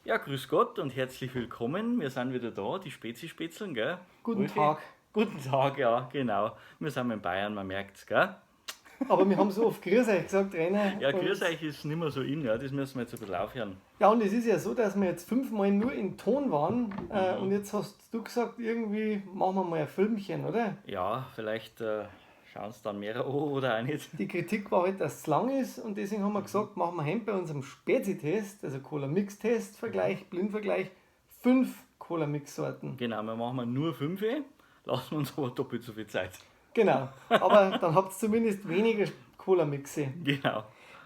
Ja, grüß Gott und herzlich willkommen. Wir sind wieder da, die Spezi-Spätzeln, gell? Guten Wolfi? Tag. Guten Tag, ja, genau. Wir sind in Bayern, man merkt's, gell? Aber wir haben so oft Grüß euch gesagt, Rainer. Ja, Und, grüß euch ist nicht mehr so in, ja, das müssen wir jetzt ein bisschen aufhören. ja, und es ist ja so, dass wir jetzt 5-mal nur in Ton waren. Und jetzt hast du gesagt, irgendwie machen wir mal ein Filmchen, oder? Ja, vielleicht schauen es dann mehrere an oder auch nicht. Die Kritik war halt, dass es zu lang ist. Und deswegen haben wir gesagt, machen wir heute bei unserem Spezi-Test, also Cola-Mix-Test-Vergleich, Blindvergleich, 5 Cola-Mix-Sorten. Genau, wir machen nur 5, lassen wir uns aber doppelt so viel Zeit. Genau. Aber dann habt ihr zumindest weniger Cola-Mixe. Genau.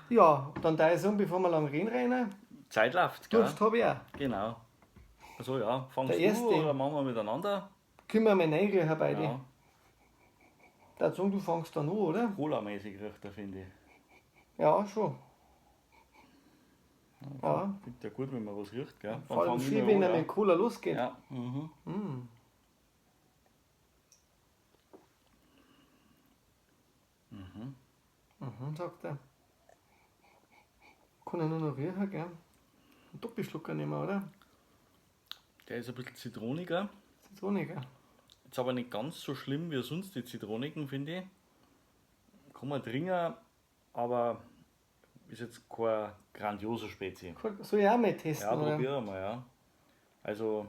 Ja, dann da ich sagen, bevor wir lang reden, Rainer, Zeit läuft, gell? Durst habe ich auch. Genau. Also ja, Der fangst du erste. oder machen wir miteinander? Können wir mal reinriechen beide. Ja, Da sagen, du fängst dann an, oder? Cola-mäßig riecht er, finde ich. Ja, schon. Ja, Finde ja gut, wenn man was riecht, gell? Dann vor allem fang ich schön, mal wenn an, er mit Cola losgeht. ja. Mhm. Sagt er. Kann ich nur noch riechen, gell? Einen Doppelschlucker nehmen, oder? Der ist ein bisschen zitroniger. Zitrone, gell? Jetzt aber nicht ganz so schlimm wie sonst die Zitronigen, finde ich. Kann man trinken, aber ist jetzt kein grandioser Spezi. Soll ich auch mal testen, Ja, oder? probieren wir mal, ja. Also,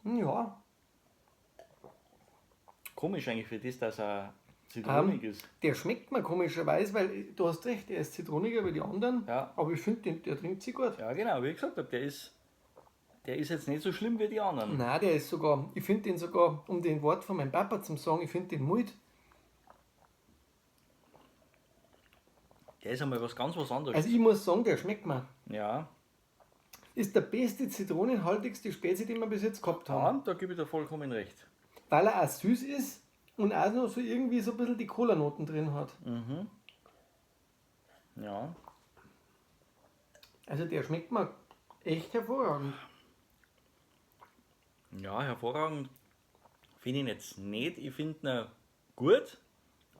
Ja. komisch eigentlich für das, dass er zitronig ist. Der schmeckt mir komischerweise, weil du hast recht, der ist zitroniger wie die anderen. Ja. Aber ich finde, der trinkt sich gut. Ja, genau, wie ich gesagt habe, der ist jetzt nicht so schlimm wie die anderen. Nein, der ist sogar, ich finde den sogar, um den Wort von meinem Papa zu sagen, ich finde den mild. Der ist einmal was anderes. Also ich muss sagen, der schmeckt mir. Ja, Ist der beste zitronenhaltigste Spezi, den wir bis jetzt gehabt haben. ja, da gebe ich dir vollkommen recht. Weil er auch süß ist und auch noch so irgendwie so ein bisschen die Cola-Noten drin hat. Ja, Also der schmeckt mir echt hervorragend. ja, hervorragend. Finde ich jetzt nicht. Ich finde ihn gut,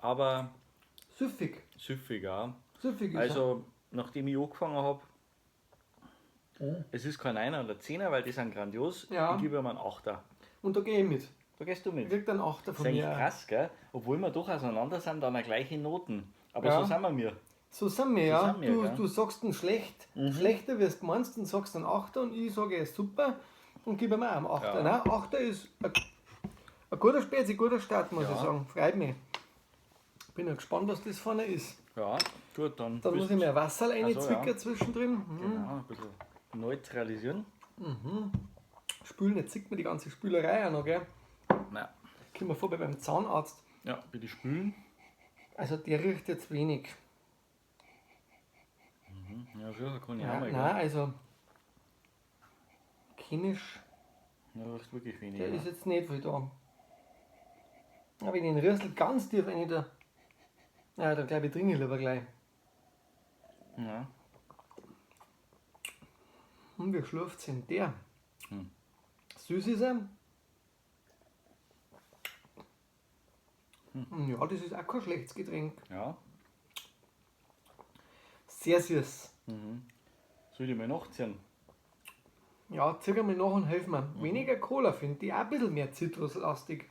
aber Süffig. süffig auch. Süffig ist Also, nachdem ich angefangen habe, es ist kein 1er oder 10er, weil die sind grandios. Ja. Ich gebe ihm einen 8er. er. Und da gehe ich mit. Da gehst du Ich mit. krieg dann 8er Das ist von eigentlich mir. krass, gell? Obwohl wir doch auseinander sind, dann auch gleiche Noten. Aber Ja. so sind wir. So sind wir, ja. sind wir, du, gell? du sagst ihn schlechter, wie du meinst, und sagst einen 8er und ich sage, er ist super und gebe ihm auch einen 8er. Ja. Nein, 8er ist ein guter Spezi, guter Start, muss Ja. ich sagen. Freut mich. Bin ja gespannt, was das vorne ist. Ja, gut, dann. Dann muss ich mir Wasser Also, reinzwicken ja. zwischendrin. Genau, ein bisschen neutralisieren. Spülen, jetzt sieht man die ganze Spülerei auch noch, gell? Nein. Kommen wir vorbei beim Zahnarzt. Ja, bitte spülen. Also der riecht jetzt wenig. Ja, sicher kann ich Ja, auch mal. nein, also chemisch, Ja, riecht wirklich wenig. der Ja. ist jetzt nicht viel da. Aber wenn ich den Rüssel ganz tief rein da, ja, dann glaube ich, trinke ich lieber gleich. Ja. Und wie schlürft denn der? Hm. Süß ist er. Ja, das ist auch kein schlechtes Getränk. Ja. Sehr süß. Soll ich mal nachziehen? Ja, zieh mal nach und helf mir. Weniger Cola finde ich, auch ein bisschen mehr zitruslastig.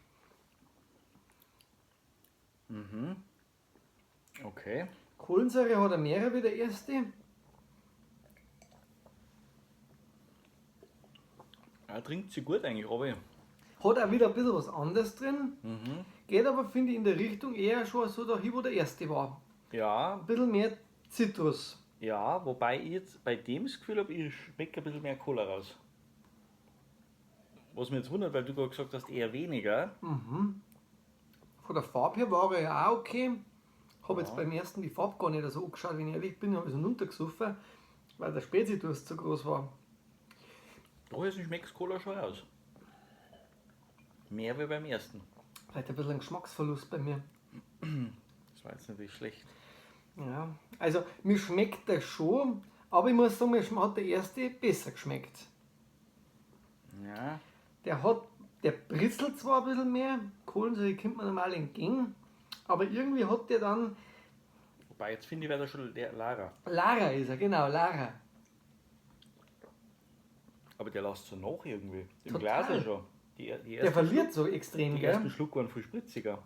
Okay. Kohlensäure hat er mehr wie der erste. Er trinkt sie gut eigentlich, aber. Hat auch wieder ein bisschen was anderes drin. Geht aber, finde ich, in der Richtung eher schon so dahin, wo der erste war. Ja, Ein bisschen mehr Zitrus. ja, wobei ich jetzt bei dem das Gefühl habe, ich schmecke ein bisschen mehr Cola raus. Was mich jetzt wundert, weil du gerade gesagt hast, eher weniger. Von der Farbe her war er ja auch okay. Habe jetzt beim ersten die Farbe gar nicht so angeschaut, wenn ich ehrlich bin, habe ich so runtergesoffen, weil der Spezidurst so groß war. Da ist ein Schmecks Cola schon raus. Mehr wie beim ersten. Vielleicht ein bisschen ein Geschmacksverlust bei mir. Das war jetzt natürlich schlecht. Ja, also mir schmeckt der schon, aber ich muss sagen, mir hat der erste besser geschmeckt. Ja, Der britzelt zwar ein bisschen mehr, Kohlensäure kommt man normal entgegen, aber irgendwie hat der dann, wobei jetzt finde ich, wäre der schon Lara. Lara ist er, genau, Lara. Aber der lässt so nach irgendwie. Im Total. Glas schon. Die Der ersten verliert so extrem, Die gell? ersten Schluck waren viel spritziger.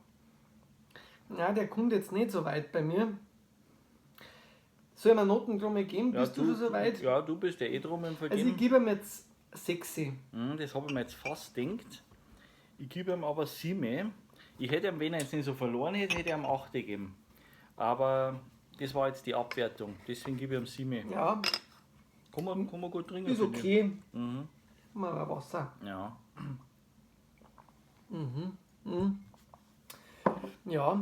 Ja, der kommt jetzt nicht so weit bei mir. Soll ich mir Noten drum geben? Bist du schon so weit? Ja, du bist ja eh drum im Also ich Vergeben. gebe ihm jetzt 6. Das habe ich mir jetzt fast gedacht. Ich gebe ihm aber 7. Ich hätte ihm, wenn er jetzt nicht so verloren hätte, hätte ich ihm 8 gegeben. Aber das war jetzt die Abwertung. Deswegen gebe ich ihm 7. Ja, Kann man gut trinken. ist finde ich. okay. Mhm. Mal ein Wasser. Ja. Ja,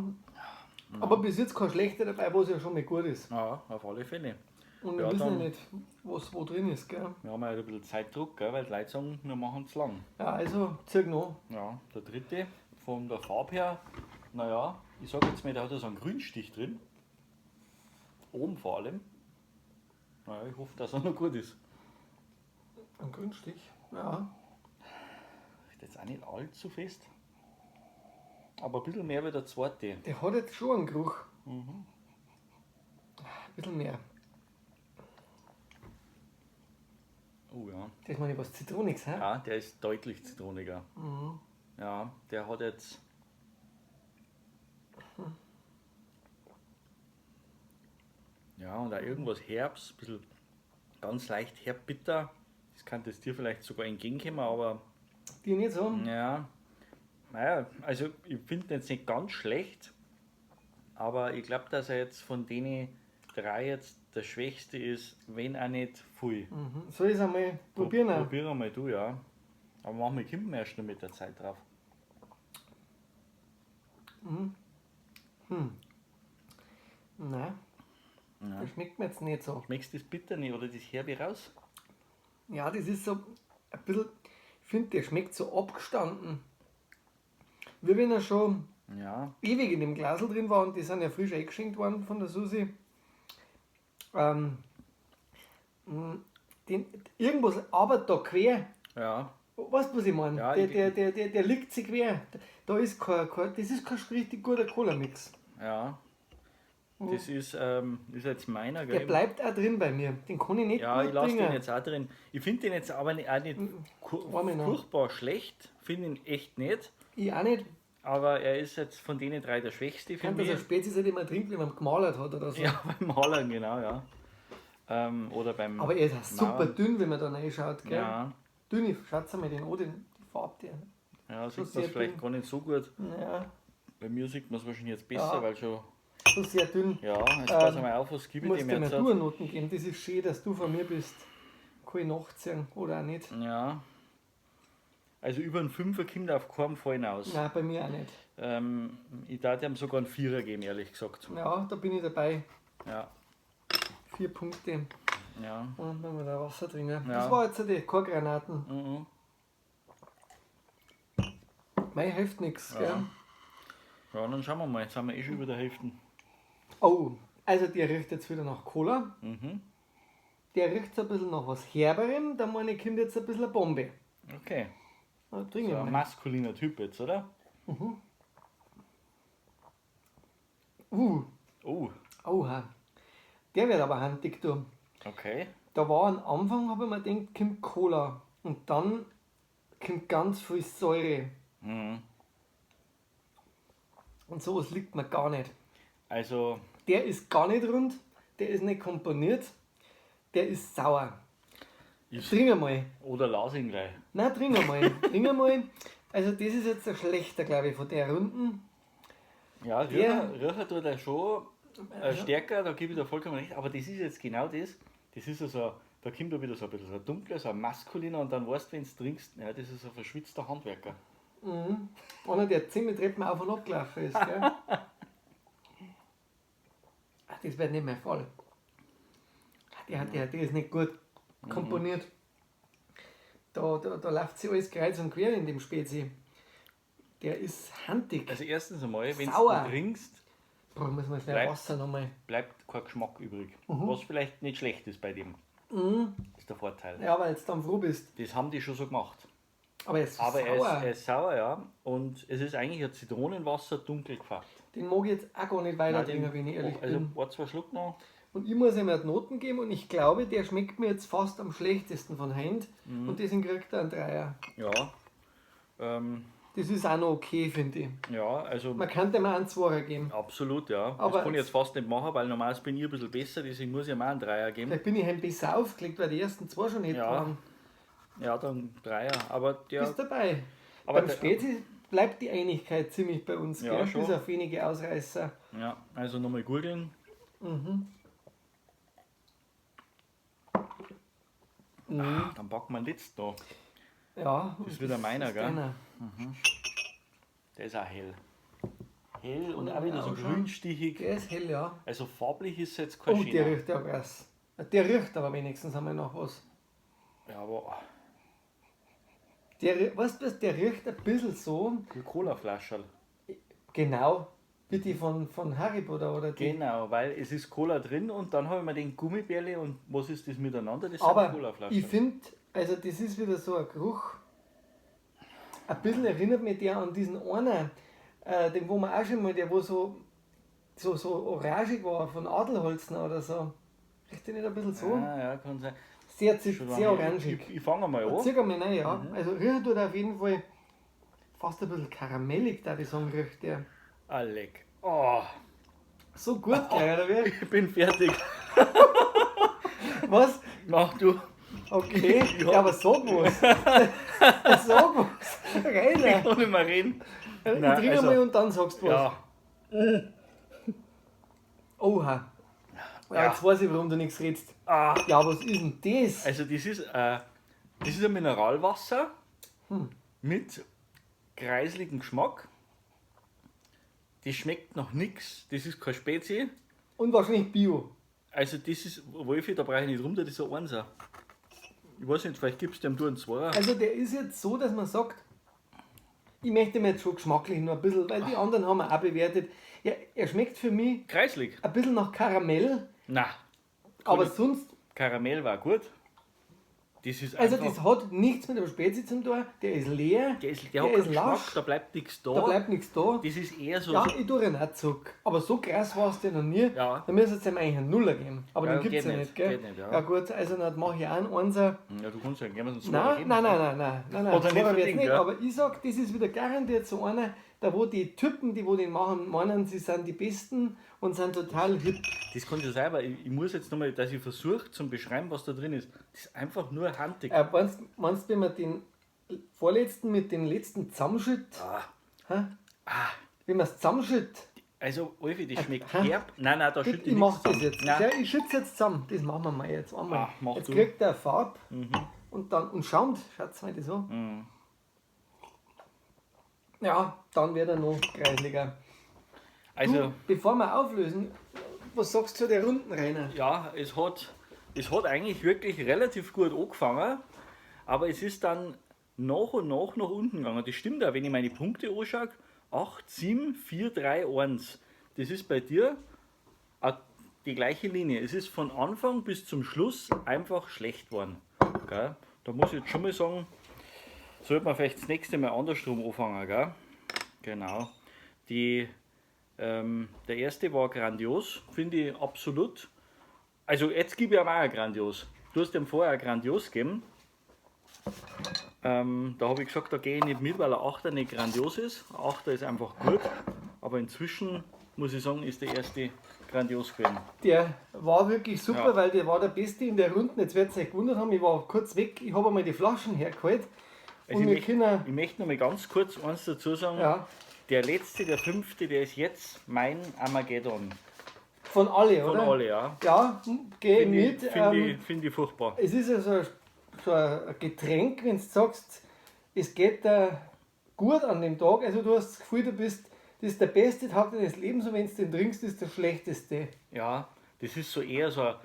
aber bis jetzt kein schlechter dabei, was ja schon mal gut ist. Ja, auf alle Fälle. Und wir Ja, wissen ja dann- nicht, was wo drin ist, gell? Wir haben ja ein bisschen Zeitdruck, gell, weil die Leute sagen, wir machen es lang. Ja, also zieh noch. Ja, der dritte, von der Farbe her, naja, ich sage jetzt mal, der hat ja so einen Grünstich drin. Oben vor allem. Naja, ich hoffe, dass er noch gut ist. Ein Grünstich. Ja. Ist jetzt auch nicht allzu fest. Aber ein bisschen mehr wie der zweite. Der hat jetzt schon einen Geruch. Ein bisschen mehr. Oh ja. Das meine ich was Zitroniges, hä? Ja, der ist deutlich zitroniger. Ja, der hat jetzt. Ja, und auch irgendwas Herbs, ein bisschen ganz leicht herb-bitter. Das kann das dir vielleicht sogar entgegenkommen, aber Die nicht so. ja, naja, also ich finde ihn jetzt nicht ganz schlecht, aber ich glaube, dass er jetzt von denen 3 jetzt der schwächste ist, wenn auch nicht viel. Soll ich es einmal probieren? auch? Probier mal du, ja. Aber manchmal kommt man erst noch mit der Zeit drauf. Nein, Ja. das schmeckt mir jetzt nicht so. Schmeckst du das bitter nicht oder das Herbe raus? Ja, das ist so ein bisschen, ich finde, der schmeckt so abgestanden. Wie wenn er schon Ja, ewig in dem Glasl drin war und die sind ja frisch eingeschenkt worden von der Susi. Irgendwas arbeitet da quer. ja, Weißt du, was ich meine? Ja, der liegt sich quer. Da ist das ist kein richtig guter Cola-Mix. ja. Das ist jetzt meiner, Der gell? bleibt auch drin bei mir. Den kann ich nicht Ja, ich gut lasse bringen. den jetzt auch drin. Ich finde den jetzt aber auch nicht Arme noch. furchtbar schlecht. Finde ihn echt nicht. Ich auch nicht. Aber er ist jetzt von denen 3 der schwächste für Kann das ein mich. Spezies nicht immer trinken, wenn man gemalert hat oder so. Ja, beim Malern, genau, ja. Oder beim. Aber er ist auch super Mauern. dünn, wenn man da reinschaut. Gell? Ja, Dünn, schaut mal den an, die Farbe. Die. ja, So sieht man sehr vielleicht dünn. gar nicht so gut. Ja, Bei mir sieht man es wahrscheinlich jetzt besser, Ja. weil schon. so sehr dünn. Ja, jetzt pass mal auf, was Ich gebe muss ich dem dir jetzt? Naturnoten geben. Das ist schön, dass du von mir bist. Kann ich nachziehen oder auch nicht. Ja. Also über einen 5er kommt auf keinen Fall hinaus. Nein, bei mir auch nicht. Ich darf ihm sogar einen 4er geben, ehrlich gesagt. Ja, da bin ich dabei. Ja, 4 Punkte. ja. Und wenn wir da Wasser drin. Ja. Das war jetzt die Korgranaten. Mhm. Mei hilft nichts. Ja. Gell? Ja, dann schauen wir mal. Jetzt sind wir eh schon über der Hälfte. Oh, also der riecht jetzt wieder nach Cola. Mhm. Der riecht so ein bisschen nach was Herberem. Da meine ich, kommt jetzt ein bisschen eine Bombe. Okay. Na, So trinke ich ein mal. maskuliner Typ jetzt, oder? Oh, Oha. Der wird aber handig, du. okay. Da war am Anfang, habe ich mir gedacht, kommt Cola. Und dann kommt ganz viel Säure. Mhm. Und sowas liegt mir gar nicht. Also, Der ist gar nicht rund, der ist nicht komponiert, der ist sauer. ich, Trink einmal. oder las ihn gleich. Nein, trink einmal. Trink einmal. Also das ist jetzt ein schlechter, glaube ich, von der Runden. Ja, Der- Riecher tut er schon stärker, da gebe ich dir vollkommen recht. Aber das ist jetzt genau das. Das ist also, da kommt da wieder so ein bisschen so ein dunkler, so ein maskuliner und dann weißt du, wenn du trinkst, ja, das ist ein verschwitzter Handwerker. Einer, der 10 Treppen auf und ab gelaufen ist. Gell? Ach, das wird nicht mehr voll. Der ist nicht gut komponiert. Da läuft sich alles kreuz und quer in dem Spezi. Der ist handig. Also erstens einmal, wenn Sauer. du trinkst, Boah, muss man schnell Bleibt- Wasser nochmal. bleibt kein Geschmack übrig. Was vielleicht nicht schlecht ist bei dem. Das ist der Vorteil. Ja, weil du dann froh bist. Das haben die schon so gemacht. Aber er ist Aber sauer. er ist sauer, ja. Und es ist eigentlich ein Zitronenwasser dunkel gefärbt. Den mag ich jetzt auch gar nicht weiter Nein, trinken, wenn ich ehrlich also bin. ein, zwei Schluck noch. Und ich muss ihm halt Noten geben und ich glaube, der schmeckt mir jetzt fast am schlechtesten von Hand. Und deswegen kriegt er einen Dreier. Ja. Das ist auch noch okay, finde ich. Ja, also Man kann dem auch einen Zweier geben. absolut, ja. Aber das kann ich jetzt fast nicht machen, weil normalerweise bin ich ein bisschen besser, deswegen muss ich ihm auch einen Dreier geben. Vielleicht bin ich ein besser aufgelegt, weil die ersten zwei schon nicht Ja. waren. Ja, dann Dreier. Aber der. Bist dabei. Aber Beim der- Spezi bleibt die Einigkeit ziemlich bei uns, Ja, gell? schon. Bis auf wenige Ausreißer. Ja, also nochmal gurgeln. Dann packen wir den letzten noch. Ja. Das ist wieder meiner, ist gell? deiner. Der ist auch hell. Hell und Ja, auch wieder so ausschauen. grünstichig. Der ist hell, ja. Also farblich ist jetzt kein Oh, der Schöner. riecht ja was. Der riecht aber wenigstens einmal nach was. Ja, aber Weißt du was, der riecht ein bisschen so, wie Cola-Flascherl. genau, wie die von Haribo oder die. Genau, weil es ist Cola drin und dann habe ich mir den Gummibärle und was ist das miteinander? Das Aber sind Cola-Flaschen. ich finde, also das ist wieder so ein Geruch. Ein bisschen erinnert mich der an diesen einen, den wo man auch schon mal, der wo so orangig war, von Adelholzen oder so. Riecht der nicht ein bisschen so? Ja, kann sein. Sehr, Schon sehr lange. orangig. Ich fange mal an. Zieh mal rein, ja. Also riecht tut auf jeden Fall fast ein bisschen karamellig, da ich sagen, riecht der. Alec. Oh, So gut, gell, oder wie? ich bin fertig. Was? Mach du. Okay, Ja. ja, aber sag was. Sag was. Reiner. Kann ich mal reden? Ich Nein, trinke also- mal und dann sagst du was. Ja. Oha. Ja, Ja. jetzt weiß ich, warum du nichts redest. Ah, Ja, was ist denn das? also das ist ein Mineralwasser mit kreisligem Geschmack. Das schmeckt nach nichts. Das ist kein Spezi. Und wahrscheinlich Bio. Also das ist, Wolfi, da brauche ich nicht rum, das ist ein Einser. Ich weiß nicht, vielleicht gibst du dem du einen Zweier. Also der ist jetzt so, dass man sagt, ich möchte mir jetzt schon geschmacklich noch ein bisschen, weil die anderen haben wir auch bewertet. Ja, er schmeckt für mich Kreislig. ein bisschen nach Karamell, Na, aber ich- sonst, Karamell war gut. Das ist also einfach, das hat nichts mit dem Spezi zu tun, der ist leer, der hat der keinen ist Geschmack, lasch, da bleibt nichts da. da bleibt nichts da. Das ist eher so, Ja, so ich tue ihn auch zurück. Aber so krass war es dir noch nie. Ja. Da müsste es ihm eigentlich einen Nuller geben. Aber Ja, den gibt es geht ja nicht, nicht, gell? geht nicht, ja. Ja gut, also dann mache ich auch einen Einser. ja, du kannst ja gerne einen Zweier Nein, geben. nein. Oder nicht Zweier wird's verdient, ja. Aber ich sag, das ist wieder garantiert so einer, da wo die Typen, die wo den machen, meinen, sie sind die Besten und sind total hip. Das kann ja sein, aber ich muss jetzt nochmal, dass ich versuche zum Beschreiben, was da drin ist. Das ist einfach nur handig. Meinst du, wenn man den vorletzten mit dem letzten zusammenschütt, hä? Wenn man es zusammenschütt, Also, Wolfi, das schmeckt Hä? herb. Nein, da schütte ich ich mach nichts das zusammen. jetzt. Nein. Ja, ich schütze jetzt zusammen. Das machen wir mal jetzt einmal. Ah, mach jetzt du. kriegt der Farbe und schaumt. Schaut mal das an. Mhm. Ja, dann wird er noch kreisliger. Also, Du, bevor wir auflösen, was sagst du zu der Runden, Rainer? ja, es hat eigentlich wirklich relativ gut angefangen, aber es ist dann nach und nach unten gegangen. Das stimmt auch, wenn ich meine Punkte anschaue. 8, 7, 4, 3, 1. Das ist bei dir auch die gleiche Linie. Es ist von Anfang bis zum Schluss einfach schlecht geworden. Gell? Da muss ich jetzt schon mal sagen, sollte man vielleicht das nächste Mal andersrum anfangen. Gell? Genau. Der erste war grandios, finde ich absolut. Also jetzt gebe ich ihm auch ein grandios. Du hast ihm vorher ein grandios gegeben. Da habe ich gesagt, da gehe ich nicht mit, weil ein Achter nicht grandios ist. Ein Achter ist einfach gut. Aber inzwischen muss ich sagen, ist der erste grandios gewesen. Der war wirklich super, Ja. weil der war der Beste in der Runde. Jetzt werdet ihr euch gewundert haben, ich war kurz weg, ich habe einmal die Flaschen hergeholt. Also Und wir können, ich möchte noch mal ganz kurz eins dazu sagen. ja, Der letzte, der fünfte, der ist jetzt mein Armageddon. von alle, Von oder? alle, ja. Ja, gehe Finde mit. ich, find ich, find ich furchtbar. Es ist ja so ein Getränk, wenn du sagst, es geht dir gut an dem Tag. Also du hast das Gefühl, das ist der beste Tag deines Lebens und wenn du den trinkst, ist der schlechteste. Ja, das ist so eher so ein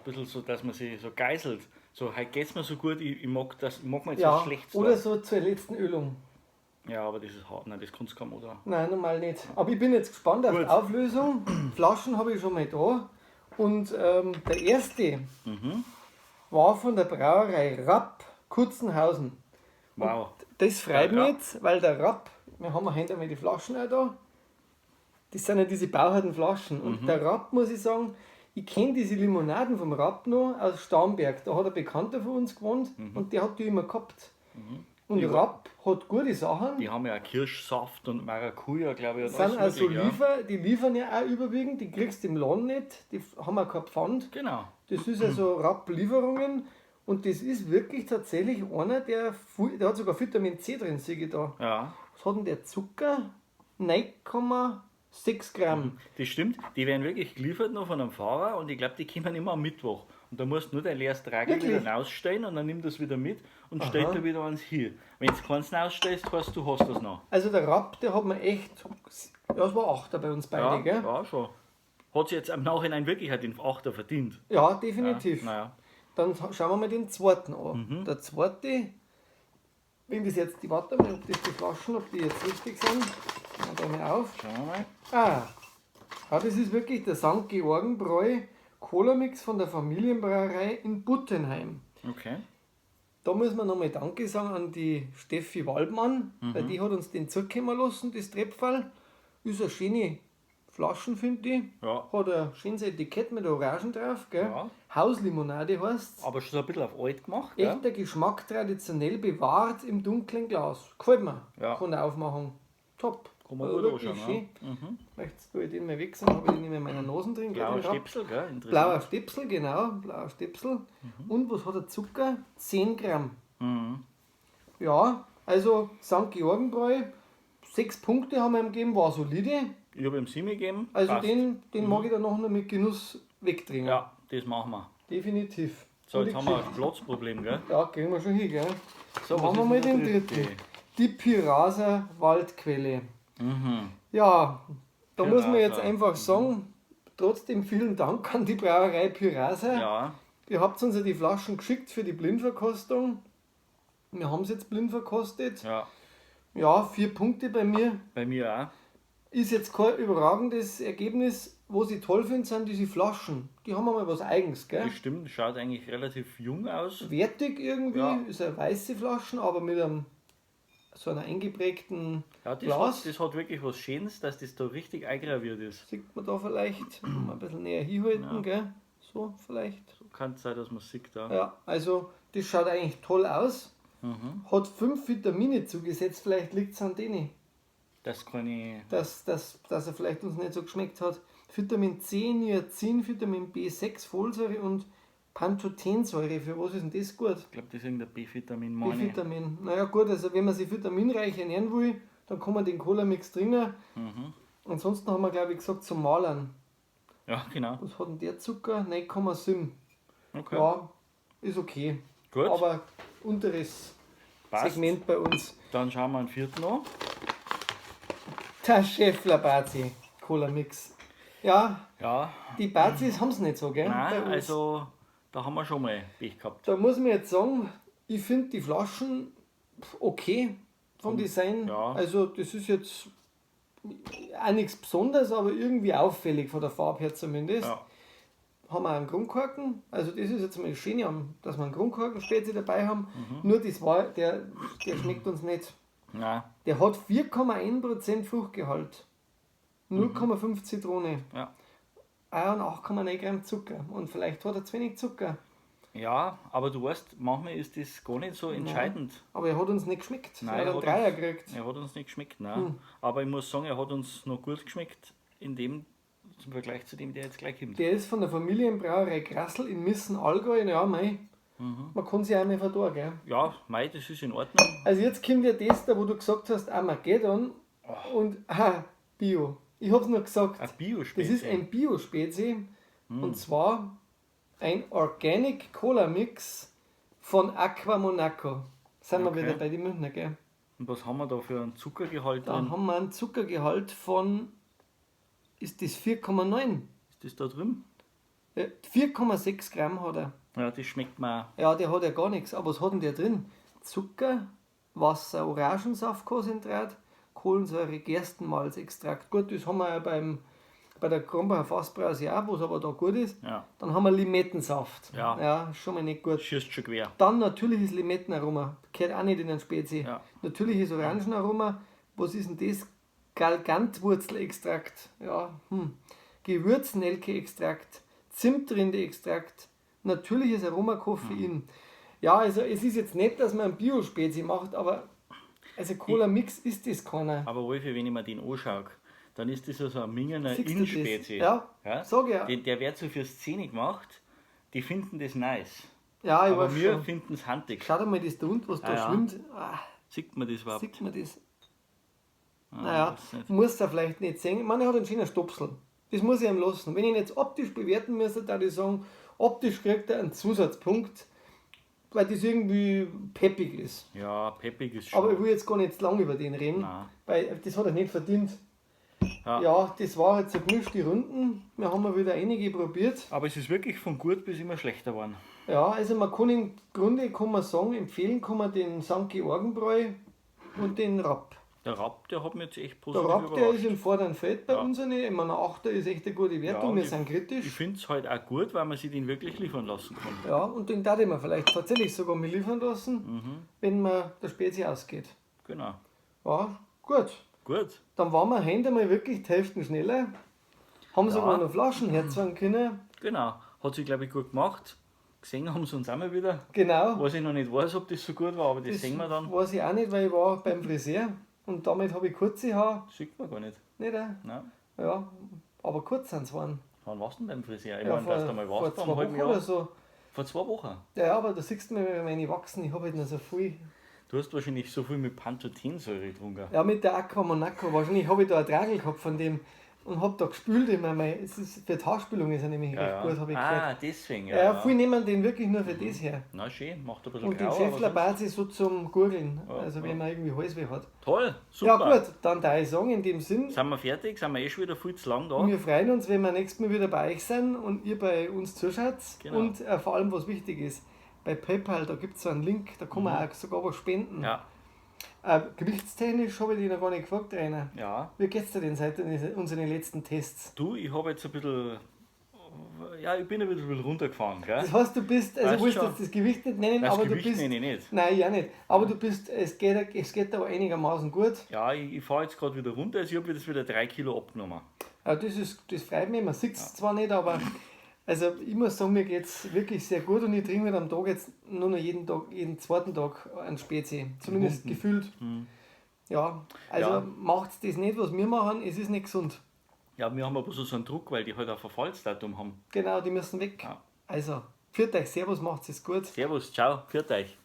bisschen so, dass man sich so geißelt. So, heute geht es mir so gut, ich mag mir jetzt was Ja, Schlechtes oder tun. so zur letzten Ölung. Ja, aber das ist hart, nein, das kannst du kaum, oder? Nein, normal nicht. Aber ich bin jetzt gespannt auf Gut. die Auflösung. Flaschen habe ich schon mal da. Und der erste war von der Brauerei Rapp Kutzenhausen. Wow. Das freut Der mich Rapp. jetzt, weil der Rapp, wir haben heute einmal die Flaschen auch da. Das sind ja diese bauharten Flaschen. Und der Rapp, muss ich sagen, ich kenne diese Limonaden vom Rapp noch aus Starnberg. Da hat ein Bekannter von uns gewohnt und der hat die immer gehabt. Und Die- Rapp hat gute Sachen. Die haben ja auch Kirschsaft und Maracuja, glaube ich, und Sind alles also mögliche. Ja. die liefern ja auch überwiegend, die kriegst du im Laden nicht, die haben auch kein Pfand. Genau. Das ist also Rapp-Lieferungen und das ist wirklich tatsächlich einer, der hat sogar Vitamin C drin, sehe ich da. Ja, Was hat denn der Zucker? 9,6 Gramm. das stimmt. Die werden wirklich geliefert noch von einem Fahrer und ich glaube, die kommen immer am Mittwoch. Und da musst du nur dein leeres Tragel Wirklich? wieder rausstellen und dann nimm das wieder mit und Aha. stellt da wieder eins hier. Wenn du keins rausstellst, heißt du hast das noch. Also der Rapp, der hat mir echt, ja, das war Achter bei uns beide, Ja, gell? ja, schon. Hat sich jetzt im Nachhinein wirklich halt den Achter verdient. Ja, definitiv. Ja, naja. Dann schauen wir mal den zweiten an. Der zweite, wenn das jetzt, die warte mal, ob das die Flaschen, ob die jetzt richtig sind. Mal da mal auf. Schauen wir mal. Das ist wirklich der St. Georgenbräu Cola-Mix von der Familienbrauerei in Buttenheim. Okay. Da muss man nochmal Danke sagen an die Steffi Waldmann, weil die hat uns den zukommen lassen, das Trepfall. Ist eine schöne Flaschen, finde ich. Ja. Hat ein schönes Etikett mit Orangen drauf, gell? Ja. Hauslimonade heißt Aber schon so ein bisschen auf alt gemacht, gell? Echter Geschmack traditionell bewahrt im dunklen Glas. Gefällt mir. Ja. Kann er aufmachen. Top. Kann man Also gut wirklich anschauen. schön. Ne? Mhm. Möchtest du den mal wechseln? Habe ich den nicht mehr in meiner Nase drin. gell, Blauer den Rapp. Stipsel, gell? Interessant. Blauer Stipsel, genau. Blauer Stipsel. Und was hat der Zucker? 10 Gramm. Mhm. Ja, also St. Georgenbräu, 6 Punkte haben wir ihm gegeben, war solide. Ich habe ihm 7 gegeben. Also Passt. den mag ich dann noch mit Genuss wegtrinken. Ja, das machen wir. Definitiv. So, Gute jetzt haben wir Geschichte. ein Platzproblem, gell? Ja, kriegen wir schon hin, gell? So, Machen was wir ist mal denn den der dritten. Die Piraser Waldquelle. Mhm. Ja, da muss man jetzt Pirasa. einfach sagen, trotzdem vielen Dank an die Brauerei Piraser. Ja, Ihr habt uns ja die Flaschen geschickt für die Blindverkostung. Wir haben es jetzt blind verkostet. ja, Ja, 4 Punkte bei mir. bei mir auch. Ist jetzt kein überragendes Ergebnis. Was ich toll finde, sind diese Flaschen. Die haben einmal was Eigens, gell? Das stimmt, schaut eigentlich relativ jung aus. Wertig irgendwie, Ja. ist eine weiße Flaschen, aber mit einem so einer eingeprägten Ja, das Glas. das hat wirklich was Schönes, dass das da richtig eingraviert ist. Sieht man da vielleicht, mal ein bisschen näher hinhalten, Ja. gell? So vielleicht. So kann es sein, dass man sieht da. Ja, also das schaut eigentlich toll aus. Mhm. Hat 5 Vitamine zugesetzt, vielleicht liegt es an denen, Das kann ich. dass er vielleicht uns nicht so geschmeckt hat. Vitamin C, Niacin, Vitamin B6, Folsäure und Pantothensäure. Für was ist denn das gut? Ich glaube, das ist irgendein B-Vitamin, meine ich. B-Vitamin. Naja gut, also wenn man sich vitaminreich ernähren will, dann kann man den Cola-Mix trinken. Mhm. Ansonsten haben wir, glaube ich, gesagt, zum Malern. Ja, genau. Was hat denn der Zucker? 9,7. Okay. Ja, ist okay. Gut, Aber unteres passt. Segment bei uns. Dann schauen wir einen vierten an. Der Schäffler Bazi Cola Mix. Ja, Ja, die Bazis haben es nicht so, gell? bei nein, uns. also da haben wir schon mal Pech gehabt. Da muss man jetzt sagen, ich finde die Flaschen okay vom Design. ja. Also das ist jetzt auch nichts Besonderes, aber irgendwie auffällig von der Farbe her zumindest. Ja. Haben wir einen Grundkorken, also das ist jetzt mal das Schöne, dass wir einen Grundkorken-Spezi dabei haben. Mhm. Nur das war, der schmeckt uns nicht. Nein, Der hat 4,1% Fruchtgehalt, 0,5 Zitrone, ja. und 8,9 Gramm Zucker. Und vielleicht hat er zu wenig Zucker. Ja, aber du weißt, manchmal ist das gar nicht so entscheidend. Aber er hat uns nicht geschmeckt. Nein, er hat er einen hat Dreier uns- gekriegt. Er hat uns nicht geschmeckt, nein. Aber ich muss sagen, er hat uns noch gut geschmeckt, in dem, zum Vergleich zu dem, der jetzt gleich kommt. Der ist von der Familienbrauerei Grassl in Missen-Allgäu. Ja, mei, man kann sich auch nicht verdorben, gell? Ja, mei, das ist in Ordnung. Also jetzt kommt ja das da, wo du gesagt hast, Armageddon und Bio. Ich hab's noch gesagt. Ein bio Das ist ein Bio-Spezi und zwar ein Organic Cola Mix von Aqua Monaco. Sind wir Okay. wieder bei den Münchner, gell? Und was haben wir da für einen Zuckergehalt Da drin? haben wir einen Zuckergehalt von, ist das 4,9? Ist das da drin? 4,6 Gramm hat er. Ja, das schmeckt mir auch. Ja, der hat ja gar nichts. Aber was hat denn der drin? Zucker, Wasser, Orangensaftkonzentrat, Kohlensäure, Gerstenmalzextrakt. Gut, das haben wir ja bei der Kronbacher Fassbrause auch, was aber da gut ist. Ja, Dann haben wir Limettensaft. Ja. Ja, schon mal nicht gut. schießt schon quer. Dann natürliches Limettenaroma. Gehört auch nicht in den Spezi. Ja. Natürliches Orangenaroma. Was ist denn das? Galgantwurzelextrakt. Ja, Gewürznelkeextrakt. Zimtrinde-Extrakt, natürliches Aroma, Koffein. Ja, also es ist jetzt nicht, dass man ein Bio-Spezi macht, aber also Cola-Mix ist das keiner. Aber Wolfi, wenn ich mir den anschaue, dann ist das ja so ein Mingener Siehst du das? Innenspezi. Ja, sag ja. Der wird so für Szene gemacht, die finden das nice. Ja, ich Aber weiß wir schon. finden es handig. Schau dir mal das da unten, was da ja. schwimmt. Ah, Sieht man das überhaupt? sieht man das? Ah, Naja, weiß nicht. muss er vielleicht nicht sehen. Ich meine, er hat einen schönen Stopsel. Das muss ich ihm lassen. Wenn ich ihn jetzt optisch bewerten müsste, da ich sagen, optisch kriegt er einen Zusatzpunkt, weil das irgendwie peppig ist. Ja, peppig ist schon. Aber ich will jetzt gar nicht lang über den reden, Nein. weil das hat er nicht verdient. Ja. Ja, das war jetzt so gemischte Runden. Wir haben mal wieder einige probiert. Aber es ist wirklich von gut bis immer schlechter geworden. Ja, also man kann im Grunde kann man sagen, empfehlen kann man den St. Georgenbräu und den Rapp. Der Rapp, der hat mich jetzt echt Der positiv Rapp, der ist im vorderen Feld bei Ja. uns. Ich meine, ein Achter ist echt eine gute Wertung, Ja, wir ich- sind Ich kritisch. finde es halt auch gut, weil man sich den wirklich liefern lassen kann. Ja, und den darf ich mir vielleicht tatsächlich sogar mal liefern lassen, Mhm. wenn mir der Spezi ausgeht. Genau. Ja, gut. Gut. Dann waren wir heute mal wirklich die Hälfte schneller. Haben sogar Ja. noch Flaschen herzeigen können. Genau. Hat sich, glaube ich, gut gemacht. Gesehen haben sie uns auch mal wieder. Genau. Was ich noch nicht weiß, ob das so gut war, aber das sehen wir dann. weiß ich auch nicht, weil ich war beim Friseur und damit habe ich kurze Haare. Sieht man gar nicht. Nicht? Nein. Ja, aber kurz sind es waren. Wann warst du denn beim Friseur? Ich Ja, meine, dass du mal vor warst 2 vor einem halben Wochen oder Jahr. so. Vor 2 Wochen. Ja, aber da siehst du mir, wenn meine wachsen, ich habe halt noch so viel. Du hast wahrscheinlich so viel mit Pantothensäure getrunken. Ja, mit der Aqua Monaco. Wahrscheinlich habe ich da einen Tragel gehabt von dem und habe da gespült. Ich meine, es ist, für die Haarspülung ist er nämlich recht gut, habe ich gehört. Deswegen. Ja, viele nehmen den wirklich nur für das her. Na schön, macht ein bisschen Und den grauer, Schäffler aber sonst- Bazi so zum Gurgeln. Ja, Also wenn ja. man irgendwie Halsweh hat. Toll, super. Ja gut, dann da ich sagen, in dem Sinn, Sind wir fertig? Sind wir eh schon wieder viel zu lang da? wir freuen uns, wenn wir nächstes Mal wieder bei euch sind und ihr bei uns zuschaut. Genau. Und vor allem, was wichtig ist, bei PayPal, da gibt es so einen Link, da kann man auch sogar was spenden. Ja, Gewichtstechnisch habe ich dich noch gar nicht gefragt, Rainer. ja. Wie geht's dir denn seit unseren letzten Tests? Du, ich habe jetzt ein bisschen. Ja, ich bin ein bisschen runtergefahren, gell? Das heißt, du bist, also Weißt ich will schon. jetzt das Gewicht nicht nennen, Das aber Gewicht du bist. nenne ich nicht. Nein, ja nicht. Aber du bist, es geht aber einigermaßen gut. Ja, ich fahre jetzt gerade wieder runter, also ich habe jetzt wieder 3 Kilo abgenommen. Das freut mich, man sieht es zwar nicht, aber also ich muss sagen, mir geht es wirklich sehr gut und ich trinke halt am Tag jetzt nur noch jeden zweiten Tag einen Spezi. Zumindest gefühlt. Mhm. Ja, also Ja. macht das nicht, was wir machen, es ist nicht gesund. Ja, wir haben aber so einen Druck, weil die halt ein Verfallsdatum haben. Genau, die müssen weg. Ja. Also, führt euch, Servus, macht es gut. Servus, ciao, pfiat euch.